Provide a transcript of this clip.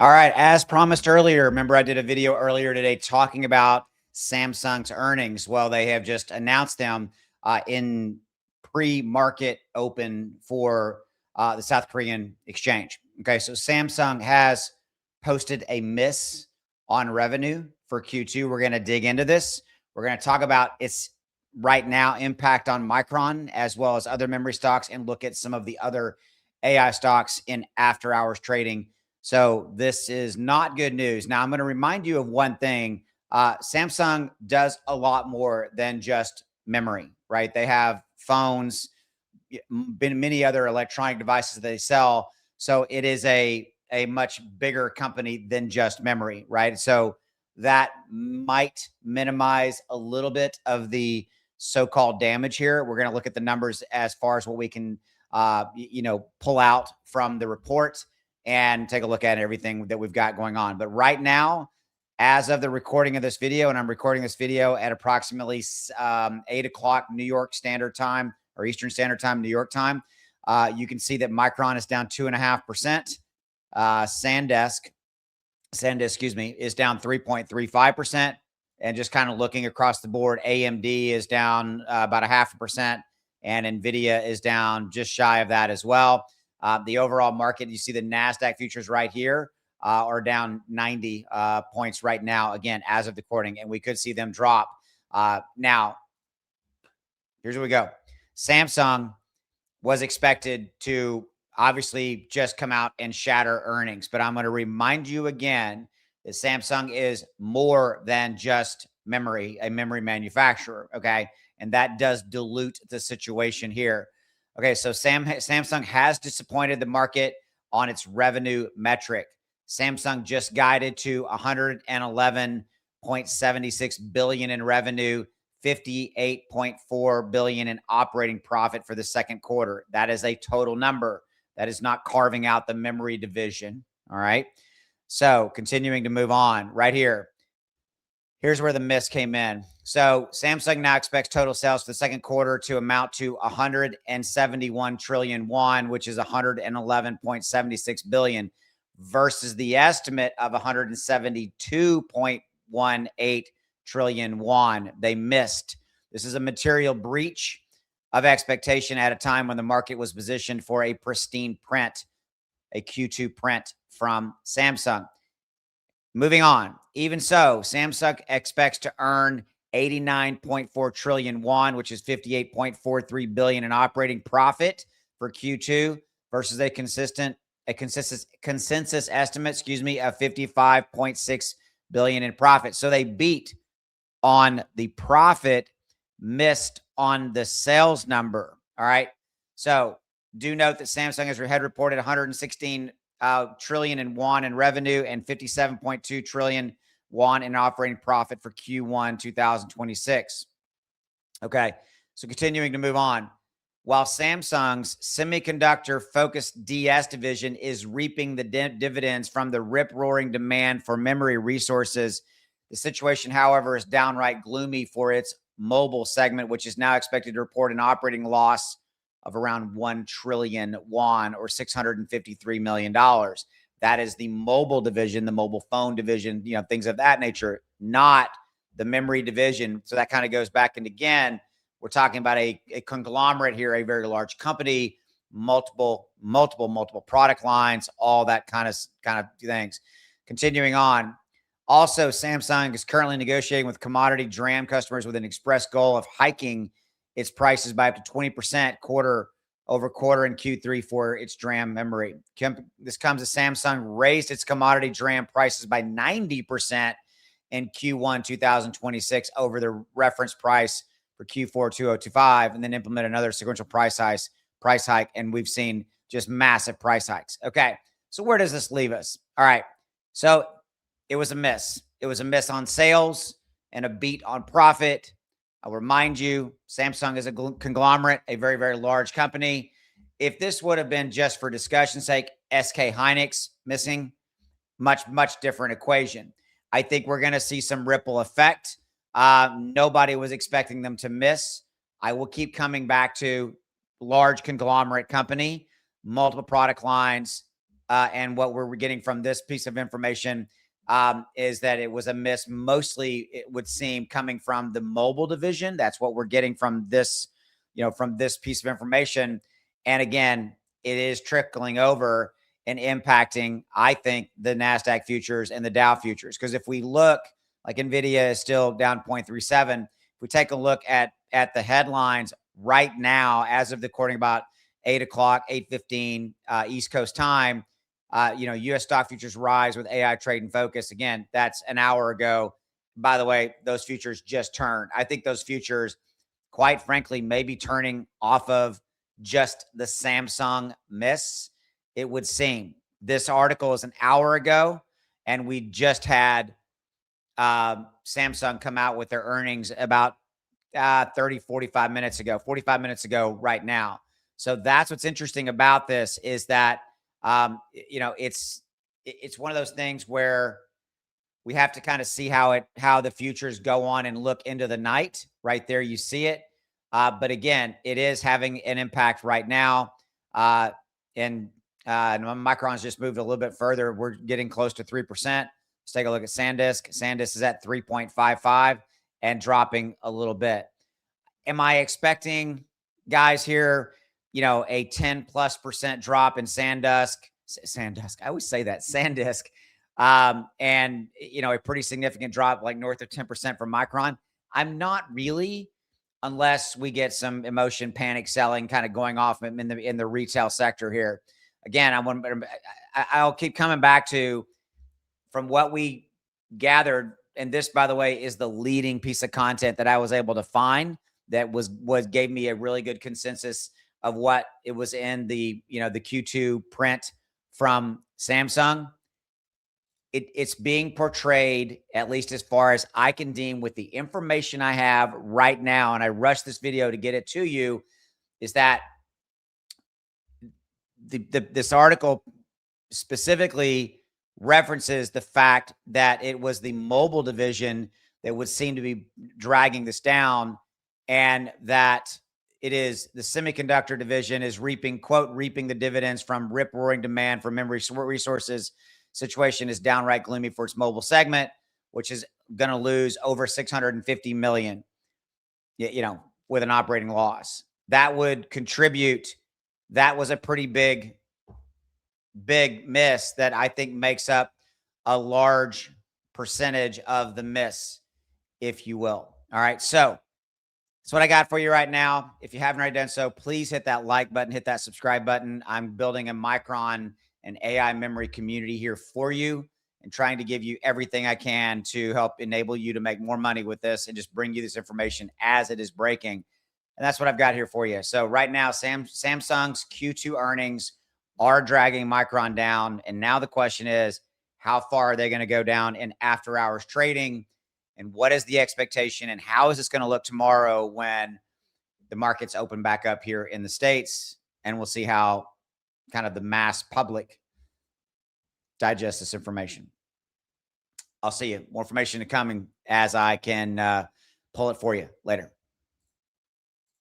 All right, as promised earlier, remember I did a video earlier today talking about Samsung's earnings. Well, they have just announced them in pre-market open for the South Korean exchange. Okay, so Samsung has posted a miss on revenue for Q2. We're going to dig into this. We're going to talk about its right now impact on Micron as well as other memory stocks and look at some of the other AI stocks in after hours trading. So this is not good news. Now I'm going to remind you of one thing. Samsung does a lot more than just memory, right? They have phones, many other electronic devices they sell. So it is a much bigger company than just memory, right? So that might minimize a little bit of the so-called damage here. We're going to look at the numbers as far as what we can, pull out from the report and take a look at everything that we've got going on. But right now, as of the recording of this video, and I'm recording this video at approximately 8 o'clock New York Standard Time or Eastern Standard Time, New York time, you can see that Micron is down 2.5%. SanDisk, is down 3.35%. And just kind of looking across the board, AMD is down about 0.5%, and NVIDIA is down just shy of that as well. The overall market, you see the NASDAQ futures right here are down 90 points right now, again, as of the recording, and we could see them drop. Now, here's where we go. Samsung was expected to obviously just come out and shatter earnings, but I'm going to remind you again that Samsung is more than just memory, a memory manufacturer, okay? And that does dilute the situation here. Okay, so Samsung has disappointed the market on its revenue metric. Samsung just guided to 111.76 billion in revenue, 58.4 billion in operating profit for the second quarter. That is a total number. That is not carving out the memory division. All right. So continuing to move on right here. Here's where the miss came in. So Samsung now expects total sales for the second quarter to amount to 171 trillion won, which is 111.76 billion, versus the estimate of 172.18 trillion won. They missed. This is a material breach of expectation at a time when the market was positioned for a pristine print, a Q2 print from Samsung. Moving on. Even so, Samsung expects to earn 89.4 trillion won, which is 58.43 billion in operating profit for Q2 versus a consensus estimate, of 55.6 billion in profit. So they beat on the profit, missed on the sales number. All right. So do note that Samsung had reported 116 trillion in won in revenue and 57.2 trillion won in operating profit for Q1 2026. Okay, so continuing to move on. While Samsung's semiconductor-focused DS division is reaping the dividends from the rip-roaring demand for memory resources, the situation, however, is downright gloomy for its mobile segment, which is now expected to report an operating loss of around 1 trillion won or $653 million. That is the mobile division, the mobile phone division, things of that nature, not the memory division. So that kind of goes back. And again, we're talking about a conglomerate here, a very large company, multiple product lines, all that kind of things. Continuing on. Also, Samsung is currently negotiating with commodity DRAM customers with an express goal of hiking its prices by up to 20% quarter over quarter in Q3 for its DRAM memory. This comes as Samsung raised its commodity DRAM prices by 90% in Q1 2026 over the reference price for Q4 2025, and then implement another sequential price hike, and we've seen just massive price hikes. Okay, so where does this leave us? All right, so it was a miss. It was a miss on sales and a beat on profit. I'll remind you, Samsung is a conglomerate, a very, very large company. If this would have been just for discussion's sake, SK Hynix missing, much different equation. I think we're going to see some ripple effect. Nobody was expecting them to miss. I will keep coming back to large conglomerate company, multiple product lines, and what we're getting from this piece of information is that it was a miss. Mostly, it would seem coming from the mobile division. That's what we're getting from this, from this piece of information. And again, it is trickling over and impacting, I think, the NASDAQ futures and the Dow futures. Because if we look, like Nvidia is still down 0.37. If we take a look at the headlines right now, as of the recording, about 8 o'clock, 8:15 East Coast time, U.S. stock futures rise with AI trade and focus. Again, that's an hour ago. By the way, those futures just turned. I think those futures, quite frankly, may be turning off of just the Samsung miss. It would seem. This article is an hour ago, and we just had Samsung come out with their earnings about 45 minutes ago right now. So that's what's interesting about this, is that it's one of those things where we have to kind of see how the futures go on and look into the night. Right there, you see it. But again, it is having an impact right now. And Micron's just moved a little bit further. We're getting close to 3%. Let's take a look at SanDisk. SanDisk is at 3.55 and dropping a little bit. Am I expecting, guys, here, a 10+% drop in SanDisk? I always say that, SanDisk. And, a pretty significant drop, like north of 10% from Micron. I'm not really, unless we get some emotion, panic selling kind of going off in the retail sector here. Again, I'll keep coming back to, from what we gathered, and this, by the way, is the leading piece of content that I was able to find that gave me a really good consensus of what it was in the Q2 print from Samsung. It's being portrayed, at least as far as I can deem with the information I have right now, and I rushed this video to get it to you, is that this article specifically references the fact that it was the mobile division that would seem to be dragging this down, and that it is the semiconductor division is reaping the dividends from rip-roaring demand for memory resources. Situation is downright gloomy for its mobile segment, which is going to lose over 650 million, with an operating loss. That would contribute. That was a pretty big miss that I think makes up a large percentage of the miss, if you will. All right. So that's what I got for you right now. If you haven't already done so, please hit that like button, hit that subscribe button. I'm building a Micron and AI memory community here for you, and trying to give you everything I can to help enable you to make more money with this and just bring you this information as it is breaking. And that's what I've got here for you. So right now, Samsung's Q2 earnings are dragging Micron down. And now the question is, how far are they going to go down in after hours trading? And what is the expectation? And how is this going to look tomorrow when the markets open back up here in the States? And we'll see how kind of the mass public digest this information. I'll see you. More information coming as I can pull it for you later.